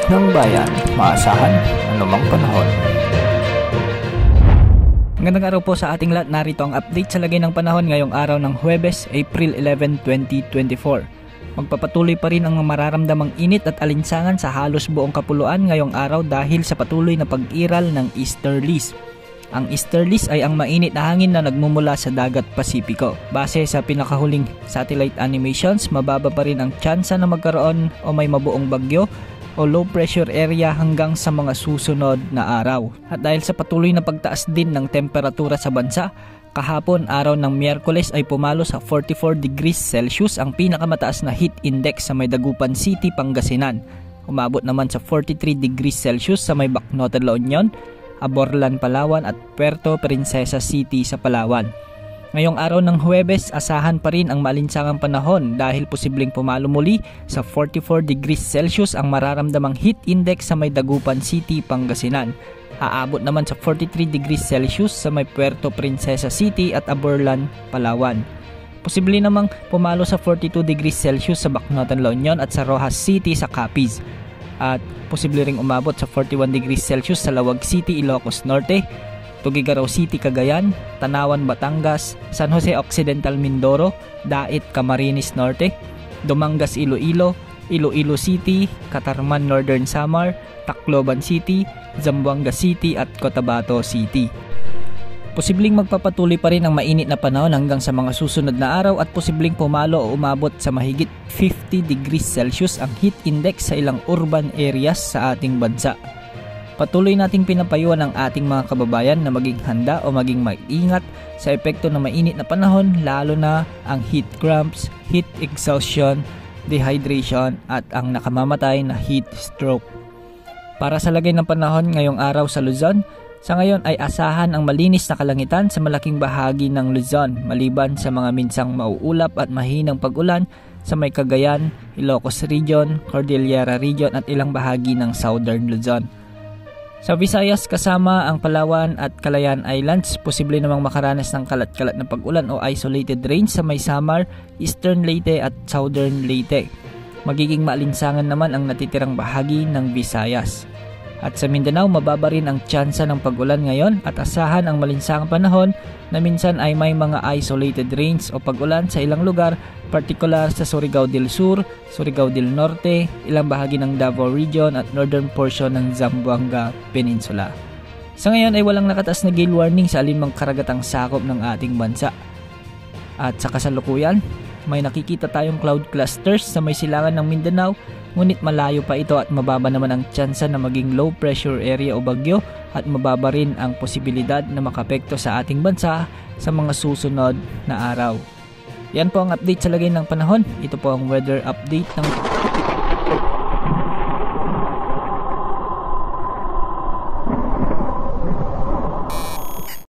ng bayan, maasahan anumang panahon. Magandang araw po sa ating lahat. Narito ang update sa lagay ng panahon ngayong araw ng Huwebes, April 11, 2024. Magpapatuloy pa rin ang mararamdamang init at alinsangan sa halos buong kapuluan ngayong araw dahil sa patuloy na pag-iral ng easterlies. Ang easterlies ay ang mainit na hangin na nagmumula sa dagat Pasipiko. Base sa pinakahuling satellite animations, mababa pa rin ang tsansa na magkaroon o may mabuong bagyo o low pressure area hanggang sa mga susunod na araw. At dahil sa patuloy na pagtaas din ng temperatura sa bansa, kahapon araw ng Miyerkules ay pumalo sa 44 degrees Celsius ang pinakamataas na heat index sa may Dagupan City, Pangasinan. Umabot naman sa 43 degrees Celsius sa may Bacnotan, La Union, Aborlan, Palawan at Puerto Princesa City sa Palawan. Ngayong araw ng Huwebes, asahan pa rin ang maalinsangang panahon dahil posibleng pumalo muli sa 44 degrees Celsius ang mararamdamang heat index sa may Dagupan City, Pangasinan. Aabot naman sa 43 degrees Celsius sa may Puerto Princesa City at Aborlan, Palawan. Posible namang pumalo sa 42 degrees Celsius sa Bacnotan, La Union at sa Rojas City sa Capiz. At posible ring umabot sa 41 degrees Celsius sa Lawag City, Ilocos Norte, Tuguegarao City, Cagayan, Tanawan, Batangas, San Jose Occidental, Mindoro, Dait, Camarines Norte, Dumangas, Iloilo, Iloilo City, Catarman, Northern Samar, Tacloban City, Zamboanga City at Cotabato City. Posibleng magpapatuloy pa rin ang mainit na panahon hanggang sa mga susunod na araw at posibleng pumalo o umabot sa mahigit 50 degrees Celsius ang heat index sa ilang urban areas sa ating bansa. Patuloy nating pinapayuhan ang ating mga kababayan na maging handa o maging mag-ingat sa epekto ng mainit na panahon, lalo na ang heat cramps, heat exhaustion, dehydration at ang nakamamatay na heat stroke. Para sa lagay ng panahon ngayong araw sa Luzon, sa ngayon ay asahan ang malinis na kalangitan sa malaking bahagi ng Luzon maliban sa mga minsang mauulap at mahinang pag-ulan sa may Cagayan, Ilocos Region, Cordillera Region at ilang bahagi ng Southern Luzon. Sa Visayas kasama ang Palawan at Calayan Islands, posible namang makaranas ng kalat-kalat na pag-ulan o isolated rain sa may Samar, Eastern Leyte at Southern Leyte. Magiging maalinsangan naman ang natitirang bahagi ng Visayas. At sa Mindanao, mababa rin ang tsansa ng pag-ulan ngayon at asahan ang malinsangang panahon na minsan ay may mga isolated rains o pag-ulan sa ilang lugar, partikular sa Surigao del Sur, Surigao del Norte, ilang bahagi ng Davao Region at northern portion ng Zamboanga Peninsula. Sa ngayon ay walang nakataas na gale warning sa alinmang karagatang sakop ng ating bansa. At sa kasalukuyan, may nakikita tayong cloud clusters sa may silangan ng Mindanao, ngunit malayo pa ito at mababa naman ang tsansa na maging low pressure area o bagyo at mababa rin ang posibilidad na makapekto sa ating bansa sa mga susunod na araw. Yan po ang update sa lagay ng panahon. Ito po ang weather update ng